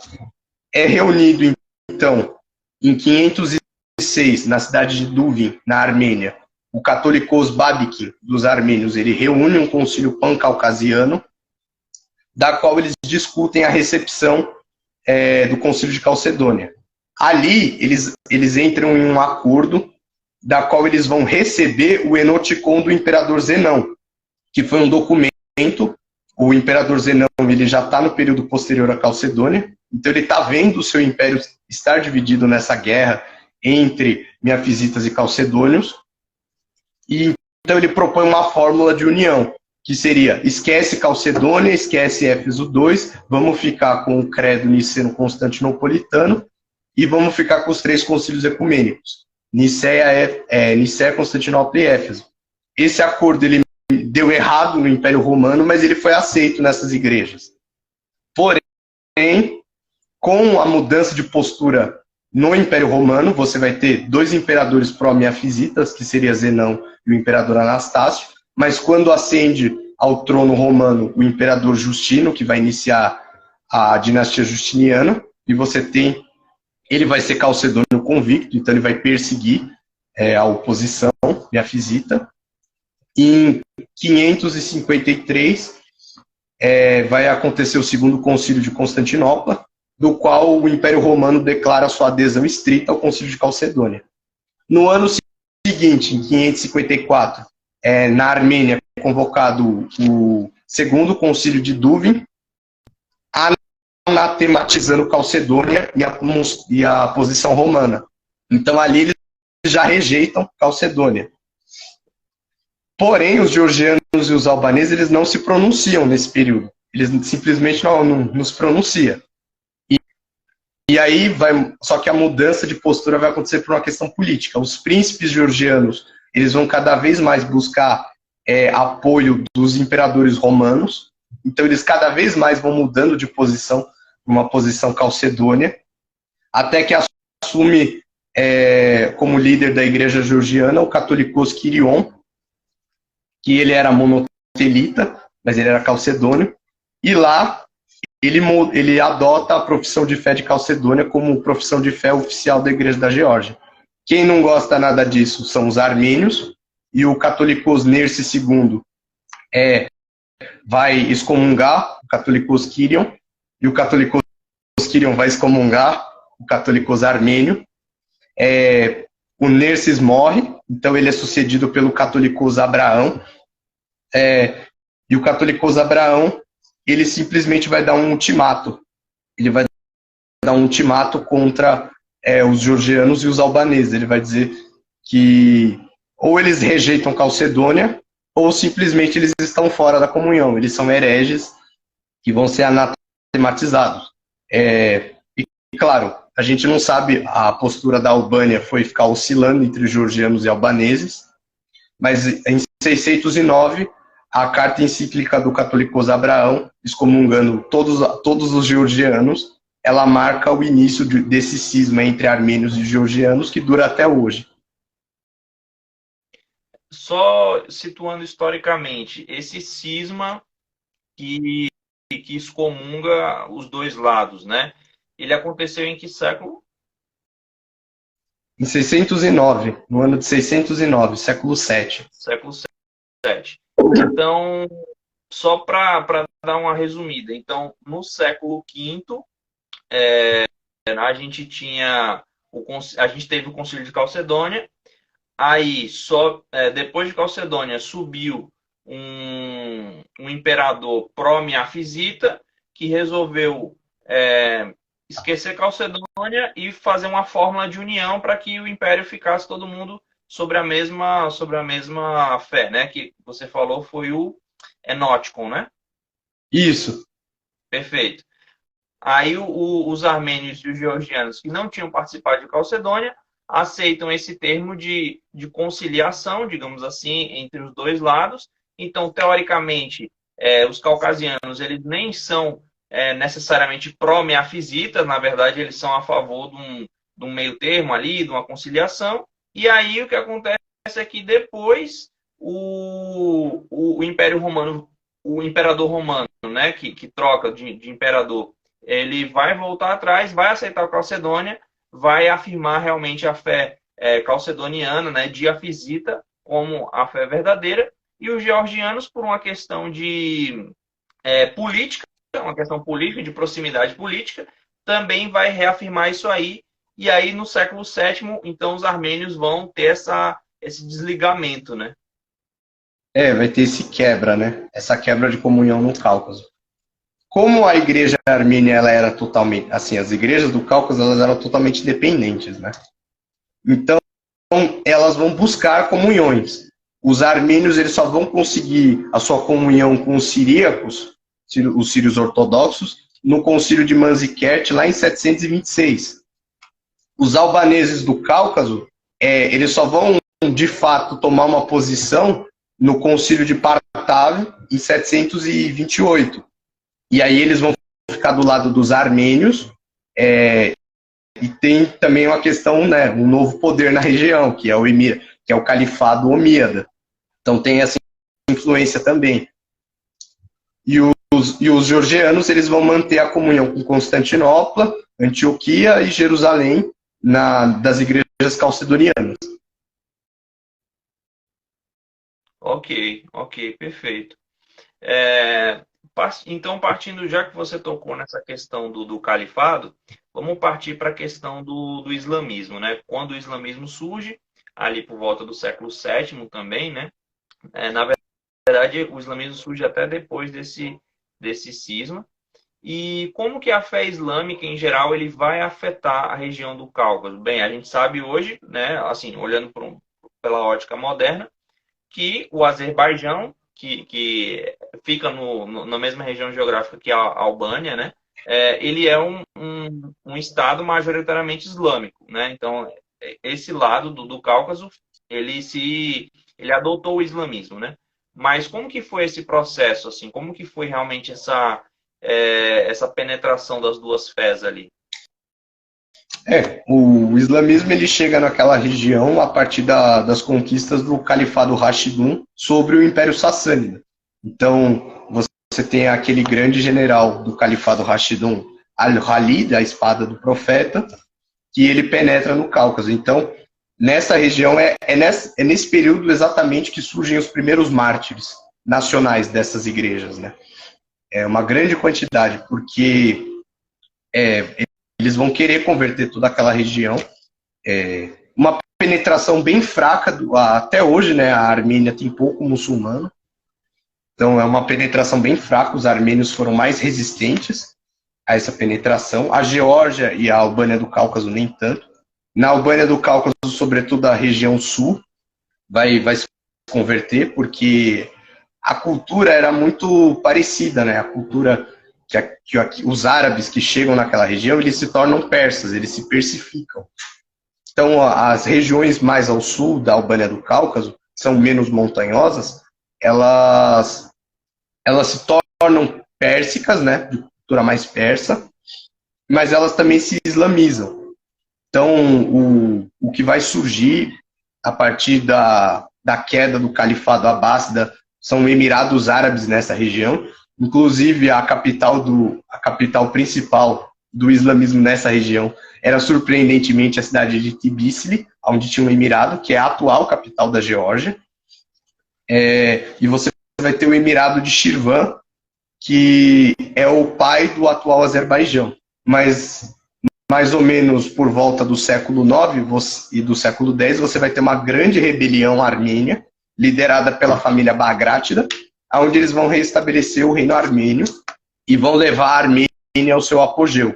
É reunido, então, em 506, na cidade de Duvin, na Armênia, o Catholicos Babikin dos armênios, ele reúne um concílio pan-caucasiano, da qual eles discutem a recepção do concílio de Calcedônia. Ali, eles entram em um acordo, da qual eles vão receber o Enoticon do imperador Zenão, que foi um documento. O imperador Zenão ele já está no período posterior à Calcedônia, então ele está vendo o seu império estar dividido nessa guerra entre meafisitas e calcedônios, e então ele propõe uma fórmula de união, que seria: esquece Calcedônia, esquece Éfeso II, vamos ficar com o credo niceno-constantinopolitano e vamos ficar com os 3 concílios ecumênicos, Nicéia, Constantinopla e Éfeso. Esse acordo ele deu errado no Império Romano, mas ele foi aceito nessas igrejas. Porém, com a mudança de postura no Império Romano, você vai ter 2 imperadores pró-meafisitas, que seria Zenão e o imperador Anastácio, mas quando ascende ao trono romano o imperador Justino, que vai iniciar a dinastia Justiniana, e ele vai ser calcedônio convicto, então ele vai perseguir a oposição meafisita. Em 553, vai acontecer o segundo concílio de Constantinopla, do qual o Império Romano declara sua adesão estrita ao concílio de Calcedônia. No ano seguinte, em 554, na Armênia, é convocado o segundo concílio de Duvin, anatematizando Calcedônia e a posição romana. Então ali eles já rejeitam Calcedônia. Porém, os georgianos e os albaneses eles não se pronunciam nesse período. Eles simplesmente não se pronunciam. E aí só que a mudança de postura vai acontecer por uma questão política. Os príncipes georgianos eles vão cada vez mais buscar apoio dos imperadores romanos. Então eles cada vez mais vão mudando de posição, uma posição calcedônia, até que assume como líder da igreja georgiana o Catolicos Quirion, que ele era monotelita, mas ele era calcedônio, e lá ele adota a profissão de fé de Calcedônia como profissão de fé oficial da Igreja da Geórgia. Quem não gosta nada disso são os armênios, e o Catolicos Nerse II vai excomungar o Catolicos Quirion, e o Catolicos Quirion vai excomungar o Catolicos Armênio. O Nerses morre, então ele é sucedido pelo Catolicos Abraão, e o Catolicos Abraão ele simplesmente vai dar um ultimato. Ele vai dar um ultimato contra os georgianos e os albaneses. Ele vai dizer que ou eles rejeitam Calcedônia, ou simplesmente eles estão fora da comunhão. Eles são hereges que vão ser anatematizados. E, claro, a gente não sabe, a postura da Albânia foi ficar oscilando entre georgianos e albaneses, mas em 609, a carta encíclica do Catolicos Abraão, excomungando todos os georgianos, ela marca o início desse cisma entre armênios e georgianos, que dura até hoje. Só situando historicamente, esse cisma que excomunga os dois lados, né? Ele aconteceu em que século? Em 609, no ano de 609, século VII. Século VII. Então, só para dar uma resumida, então, no século V, a gente teve o Concílio de Calcedônia, aí, depois de Calcedônia, subiu um imperador pró-miafisita, que resolveu esquecer Calcedônia e fazer uma fórmula de união para que o império ficasse todo mundo sobre a mesma fé, né? Que você falou foi o Enoticon, né? Isso. Perfeito. Aí os armênios e os georgianos que não tinham participado de Calcedônia aceitam esse termo de conciliação, digamos assim, entre os dois lados. Então, teoricamente, os caucasianos eles nem são necessariamente pró-miafisitas, na verdade, eles são a favor de um meio termo ali, de uma conciliação. E aí o que acontece é que depois o Império Romano, o imperador romano, né, que troca de imperador, ele vai voltar atrás, vai aceitar a Calcedônia, vai afirmar realmente a fé calcedoniana, né, diafisita, como a fé verdadeira, e os georgianos, por uma questão de política, uma questão política, de proximidade política, também vai reafirmar isso aí. E aí, no século VII, então, os armênios vão ter esse desligamento, né? Vai ter esse quebra, né? Essa quebra de comunhão no Cáucaso. Como a igreja armênia, ela era totalmente... Assim, as igrejas do Cáucaso, elas eram totalmente dependentes, né? Então, elas vão buscar comunhões. Os armênios, eles só vão conseguir a sua comunhão com os siríacos, os sírios ortodoxos, no concílio de Manzikert, lá em 726. Os albaneses do Cáucaso, eles só vão, de fato, tomar uma posição no concílio de Partav, em 728. E aí eles vão ficar do lado dos armênios, e tem também uma questão, né, um novo poder na região, que é o califado omíada. Então tem essa influência também. E os georgianos, eles vão manter a comunhão com Constantinopla, Antioquia e Jerusalém, das igrejas calcedonianas. Ok, perfeito. Então, partindo, já que você tocou nessa questão do califado, vamos partir para a questão do islamismo, né? Quando o islamismo surge, ali por volta do século VII também, né? Na verdade, o islamismo surge até depois desse cisma. E como que a fé islâmica, em geral, ele vai afetar a região do Cáucaso? Bem, a gente sabe hoje, né, assim, olhando pela ótica moderna, que o Azerbaijão, que fica na mesma região geográfica que a Albânia, né, ele é um estado majoritariamente islâmico, né? Então, esse lado do Cáucaso, ele adotou o islamismo, né? Mas como que foi esse processo, assim? Como que foi realmente essa penetração das duas fés ali? O islamismo ele chega naquela região a partir das conquistas do Califado Rashidun sobre o Império Sassânida. Então, você tem aquele grande general do Califado Rashidun, Al-Khalid, a espada do profeta, que ele penetra no Cáucaso. Então, nessa região, nesse período exatamente que surgem os primeiros mártires nacionais dessas igrejas, né? É uma grande quantidade, porque eles vão querer converter toda aquela região. Uma penetração bem fraca, até hoje, né? A Armênia tem pouco muçulmano, então é uma penetração bem fraca, os armênios foram mais resistentes a essa penetração. A Geórgia e a Albânia do Cáucaso nem tanto. Na Albânia do Cáucaso, sobretudo a região sul, vai se converter, porque a cultura era muito parecida, né? A cultura que os árabes que chegam naquela região, eles se tornam persas, eles se persificam. Então, as regiões mais ao sul da Albânia do Cáucaso, que são menos montanhosas, elas se tornam pérsicas, né? De cultura mais persa, mas elas também se islamizam. Então, o que vai surgir a partir da queda do Califado Abássida são Emirados Árabes nessa região. Inclusive, a capital principal do islamismo nessa região era, surpreendentemente, a cidade de Tbilisi, onde tinha um emirado, que é a atual capital da Geórgia. E você vai ter o Emirado de Shirvan, que é o pai do atual Azerbaijão. Mas mais ou menos por volta do século IX e do século X, você vai ter uma grande rebelião armênia, liderada pela família Bagrátida, onde eles vão restabelecer o reino armênio e vão levar a Armênia ao seu apogeu.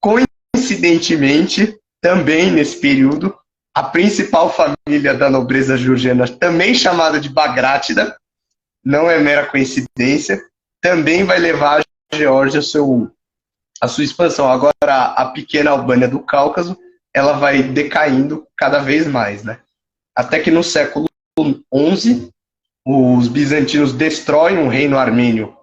Coincidentemente, também nesse período, a principal família da nobreza georgiana, também chamada de Bagrátida, não é mera coincidência, também vai levar a Geórgia a sua expansão. Agora, a pequena Albânia do Cáucaso, ela vai decaindo cada vez mais, né? Até que no século XI, os bizantinos destroem o reino armênio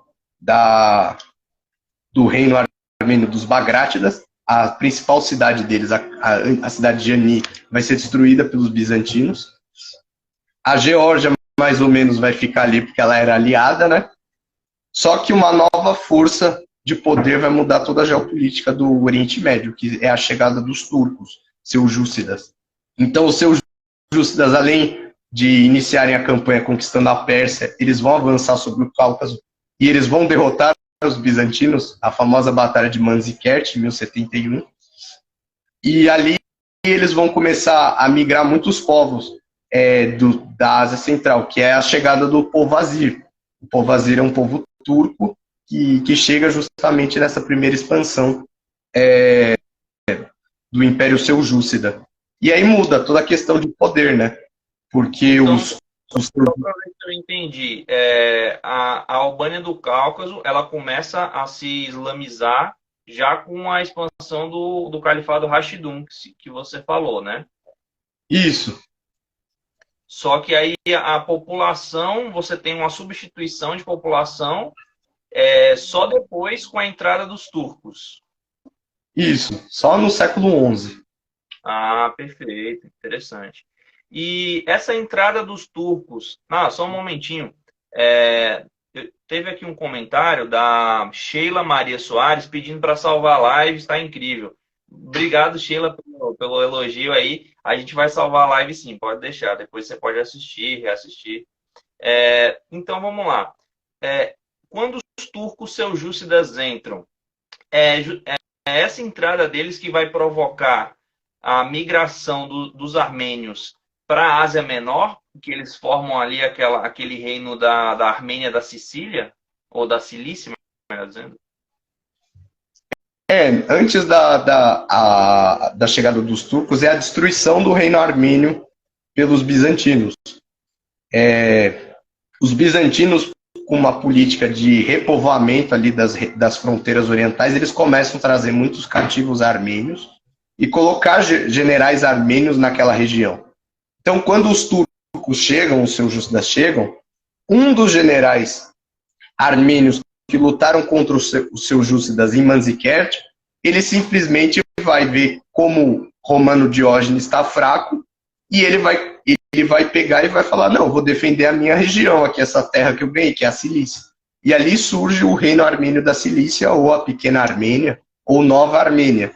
do reino armênio dos Bagrátidas. A principal cidade deles, a cidade de Ani, vai ser destruída pelos bizantinos. A Geórgia, mais ou menos, vai ficar ali porque ela era aliada, né? Só que uma nova força de poder vai mudar toda a geopolítica do Oriente Médio, que é a chegada dos turcos, seljúcidas. Então, os seljúcidas, além de iniciarem a campanha conquistando a Pérsia, eles vão avançar sobre o Cáucaso e eles vão derrotar os bizantinos, a famosa Batalha de Manzikert, em 1071. E ali eles vão começar a migrar muitos povos da Ásia Central, que é a chegada do povo Azir. O povo Azir é um povo turco que chega justamente nessa primeira expansão do Império Seljúcida. E aí muda toda a questão de poder, né? Porque Então, só para ver se eu entendi, a Albânia do Cáucaso, ela começa a se islamizar já com a expansão do Califado Rashidun, que você falou, né? Isso. Só que aí a população, você tem uma substituição de população só depois com a entrada dos turcos. Isso, só no século XI. Ah, perfeito, interessante. E essa entrada dos turcos, só um momentinho. Teve aqui um comentário da Sheila Maria Soares pedindo para salvar a live, está incrível. Obrigado, Sheila, pelo elogio aí. A gente vai salvar a live sim, pode deixar. Depois você pode assistir, reassistir. Então vamos lá. Quando os turcos seljúcidas entram, é essa entrada deles que vai provocar a migração dos armênios para a Ásia Menor, que eles formam ali aquele reino da Armênia da Sicília, ou da Cilícia, melhor dizendo? antes da chegada dos turcos, é a destruição do reino armênio pelos bizantinos. Os bizantinos, com uma política de repovoamento ali das fronteiras orientais, eles começam a trazer muitos cativos armênios e colocar generais armênios naquela região. Então, quando os turcos chegam, os seljúcidas chegam, um dos generais armênios que lutaram contra os seljúcidas em Manzikert, ele simplesmente vai ver como Romano Diógenes está fraco e ele vai pegar e vai falar, não, vou defender a minha região aqui, essa terra que eu ganhei, que é a Cilícia. E ali surge o reino armênio da Cilícia, ou a pequena Armênia, ou Nova Armênia.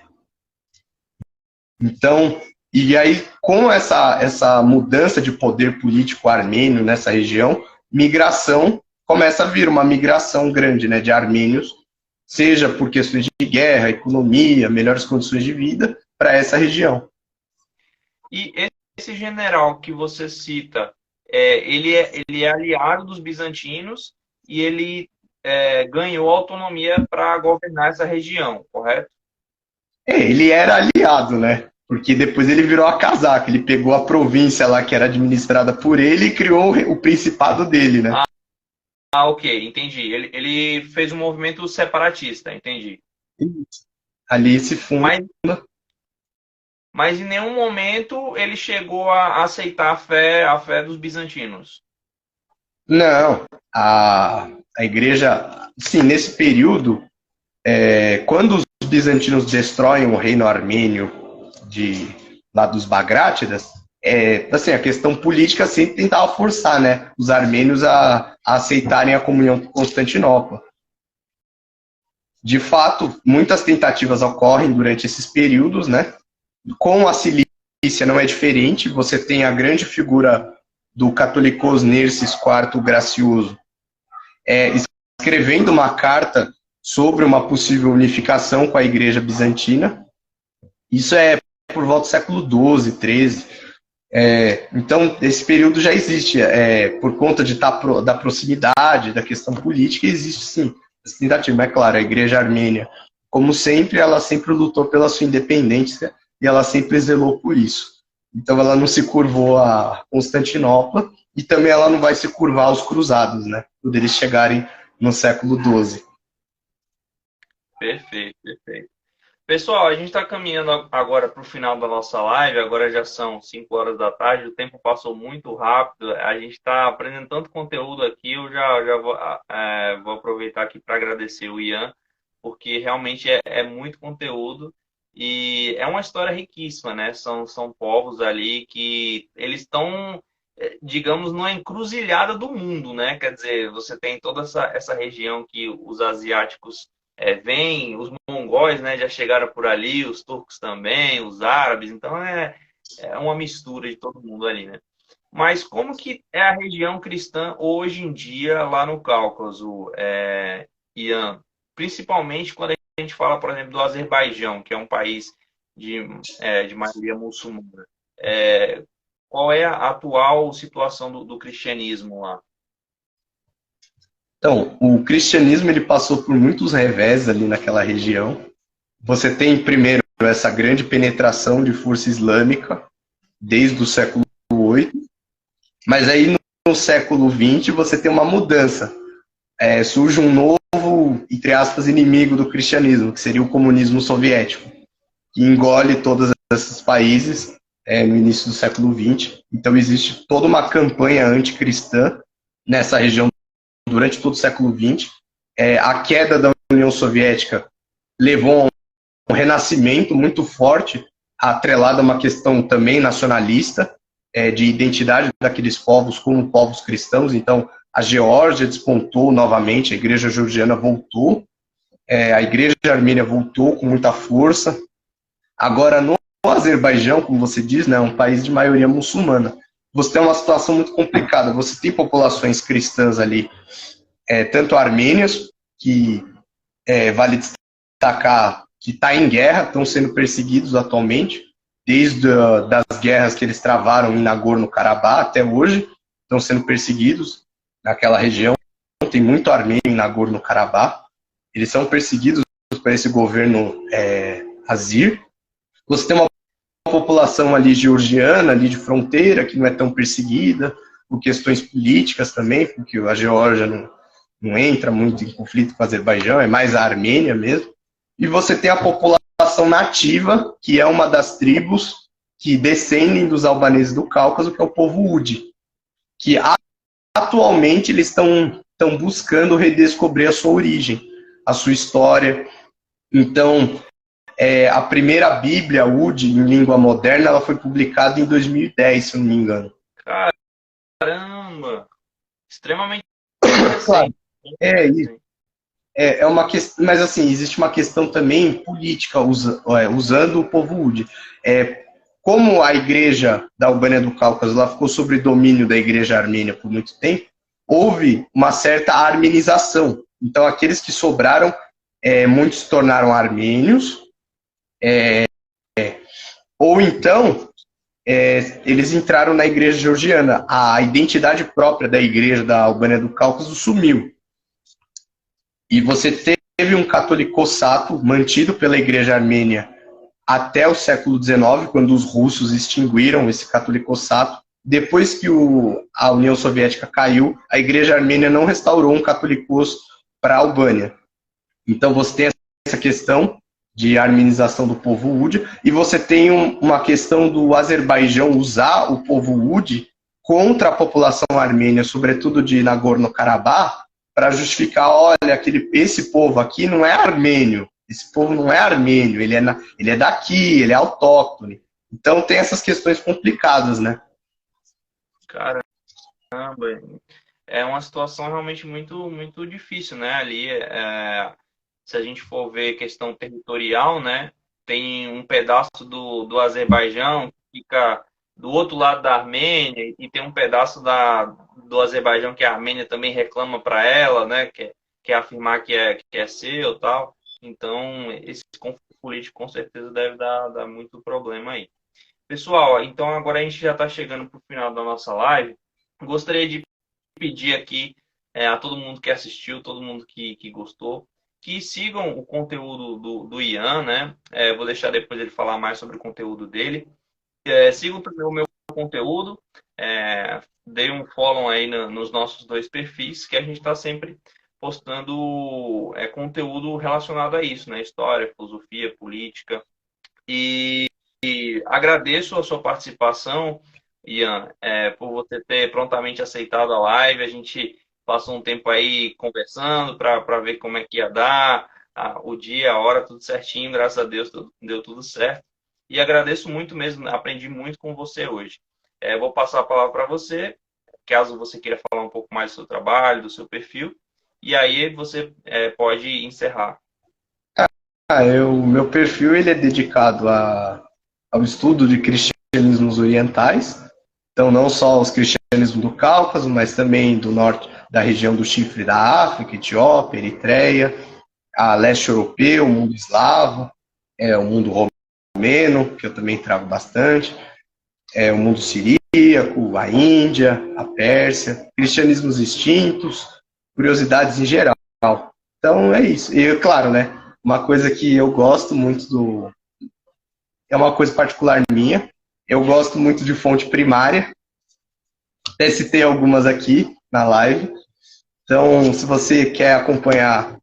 Então, e aí com essa mudança de poder político armênio nessa região, migração, começa a vir uma migração grande, né, de armênios, seja por questões de guerra, economia, melhores condições de vida, para essa região. E esse general que você cita, ele é aliado dos bizantinos e ele ganhou autonomia para governar essa região, correto? Ele era aliado, né? Porque depois ele virou a casaca, ele pegou a província lá que era administrada por ele e criou o principado dele, né? Ok, entendi. Ele fez um movimento separatista, entendi. Ali se funda. Mas em nenhum momento ele chegou a aceitar a fé dos bizantinos. Não, a igreja, sim, nesse período, quando os bizantinos destroem o reino armênio lá dos Bagrátidas, assim, a questão política sempre tentava forçar, né, os armênios a aceitarem a comunhão com Constantinopla. De fato, muitas tentativas ocorrem durante esses períodos, né? Com a Cilícia não é diferente, você tem a grande figura do Catholicos Nerses IV Gracioso, escrevendo uma carta sobre uma possível unificação com a Igreja Bizantina. Isso é por volta do século XII, XIII. Então, esse período já existe. Por conta da proximidade, da questão política, existe sim essa tentativa. É claro, a Igreja Armênia, como sempre, ela sempre lutou pela sua independência e ela sempre zelou por isso. Então, ela não se curvou a Constantinopla e também ela não vai se curvar aos cruzados, né? Quando eles chegarem no século XII. Perfeito, perfeito. Pessoal, a gente está caminhando agora para o final da nossa live, agora já são 5 horas da tarde, o tempo passou muito rápido, a gente está aprendendo tanto conteúdo aqui, eu já vou aproveitar aqui para agradecer o Ian, porque realmente é muito conteúdo e é uma história riquíssima, né? São povos ali que eles estão, digamos, numa encruzilhada do mundo, né? Quer dizer, você tem toda essa região que os asiáticos vêm, os mongóis, né, já chegaram por ali, os turcos também, os árabes, então é uma mistura de todo mundo ali, né? Mas como que é a região cristã hoje em dia lá no Cáucaso, Ian? Principalmente quando a gente fala, por exemplo, do Azerbaijão, que é um país de maioria muçulmana. Qual é a atual situação do cristianismo lá? Então, o cristianismo ele passou por muitos revés ali naquela região. Você tem, primeiro, essa grande penetração de força islâmica, desde o século VIII, mas aí no século XX você tem uma mudança. Surge um novo, entre aspas, inimigo do cristianismo, que seria o comunismo soviético, que engole todos esses países no início do século XX. Então existe toda uma campanha anticristã nessa região durante todo o século XX. A queda da União Soviética levou a um renascimento muito forte, atrelado a uma questão também nacionalista, de identidade daqueles povos como povos cristãos. Então, a Geórgia despontou novamente, a igreja georgiana voltou, a igreja armênia voltou com muita força. Agora, no Azerbaijão, como você diz, né, é um país de maioria muçulmana. Você tem uma situação muito complicada. Você tem populações cristãs ali, tanto armênias, que vale destacar que está em guerra, estão sendo perseguidos atualmente, desde das guerras que eles travaram em Nagorno-Karabakh até hoje, estão sendo perseguidos naquela região. Tem muito armênio em Nagorno-Karabakh. Eles são perseguidos para esse governo Azir. Você tem uma população ali georgiana, ali de fronteira, que não é tão perseguida, por questões políticas também, porque a Geórgia não entra muito em conflito com o Azerbaijão, é mais a Armênia mesmo. E você tem a população nativa, que é uma das tribos que descendem dos albaneses do Cáucaso, que é o povo Udi, que atualmente eles estão buscando redescobrir a sua origem, a sua história. Então, a primeira Bíblia Udi, em língua moderna, ela foi publicada em 2010, se eu não me engano. Caramba! Extremamente Claro, recente. é isso. É uma questão, mas assim, existe uma questão também política usando o povo Udi. Como a igreja da Albânia do Cáucaso ela ficou sob domínio da igreja armênia por muito tempo, houve uma certa armenização. Então, aqueles que sobraram, muitos se tornaram armênios, ou então eles entraram na igreja georgiana. A identidade própria da igreja da Albânia do Cáucaso sumiu. E você teve um catolicossato mantido pela igreja armênia até o século XIX, quando os russos extinguiram esse catolicossato. Depois que a União Soviética caiu, a igreja armênia não restaurou um catolicos para a Albânia. Então você tem essa questão de armenização do povo Udi, e você tem uma questão do Azerbaijão usar o povo Udi contra a população armênia, sobretudo de Nagorno-Karabakh, para justificar, olha, esse povo aqui não é armênio, esse povo não é armênio, ele é daqui, ele é autóctone. Então tem essas questões complicadas, né? Caramba, é uma situação realmente muito, muito difícil, né? Ali, se a gente for ver questão territorial, né? Tem um pedaço do Azerbaijão que fica do outro lado da Armênia e tem um pedaço do Azerbaijão que a Armênia também reclama para ela, né? Quer afirmar que é seu, tal. Então, esse conflito político com certeza deve dar muito problema aí. Pessoal, então agora a gente já está chegando para o final da nossa live. Gostaria de pedir aqui a todo mundo que assistiu, todo mundo que gostou, que sigam o conteúdo do Ian, né? Vou deixar depois ele falar mais sobre o conteúdo dele. Sigam também o meu conteúdo, dê um follow aí nos nossos dois perfis, que a gente está sempre postando conteúdo relacionado a isso, né? História, filosofia, política. E agradeço a sua participação, Ian, por você ter prontamente aceitado a live. A gente passou um tempo aí conversando para ver como é que ia dar, o dia, a hora, tudo certinho. Graças a Deus deu tudo certo. E agradeço muito mesmo, aprendi muito com você hoje. Vou passar a palavra para você, caso você queira falar um pouco mais do seu trabalho, do seu perfil. E aí você pode encerrar. Meu perfil ele é dedicado ao estudo de cristianismos orientais, então não só os cristianismos do Cáucaso, mas também do norte, da região do Chifre da África, Etiópia, Eritreia, a leste europeu, o mundo eslavo, o mundo romeno, que eu também trago bastante, o mundo siríaco, a Índia, a Pérsia, cristianismos extintos, curiosidades em geral. Então é isso. E claro, né? Uma coisa que eu gosto muito é uma coisa particular minha. Eu gosto muito de fonte primária. Até citei algumas aqui na live. Então, se você quer acompanhar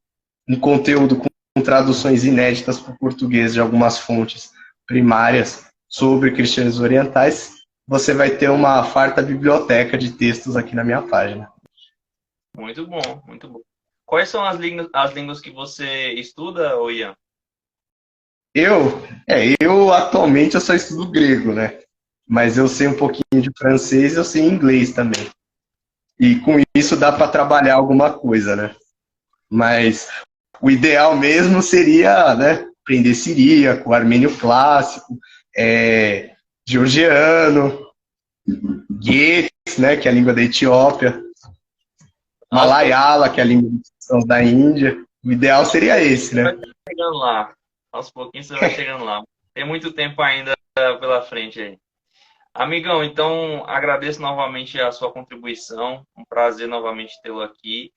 um conteúdo com traduções inéditas para o português de algumas fontes primárias sobre cristianismos orientais, você vai ter uma farta biblioteca de textos aqui na minha página. Muito bom, muito bom. Quais são as línguas que você estuda, Ian? Eu atualmente eu só estudo grego, né? Mas eu sei um pouquinho de francês e eu sei inglês também. E com isso dá para trabalhar alguma coisa, né? Mas o ideal mesmo seria, né, aprender siríaco, armênio clássico, georgiano, Ge'ez, né, que é a língua da Etiópia, Malayala, que é a língua da Índia. O ideal seria esse, né? Vai chegando lá. Aos pouquinhos você vai chegando lá. Tem muito tempo ainda pela frente aí. Amigão, então agradeço novamente a sua contribuição. Um prazer novamente tê-lo aqui.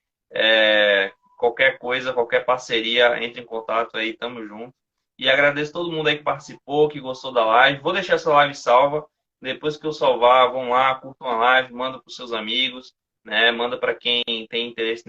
qualquer coisa, qualquer parceria, entre em contato aí, tamo junto. E agradeço todo mundo aí que participou, que gostou da live. Vou deixar essa live salva. Depois que eu salvar, vão lá, curtam a live, manda para os seus amigos, né? Manda para quem tem interesse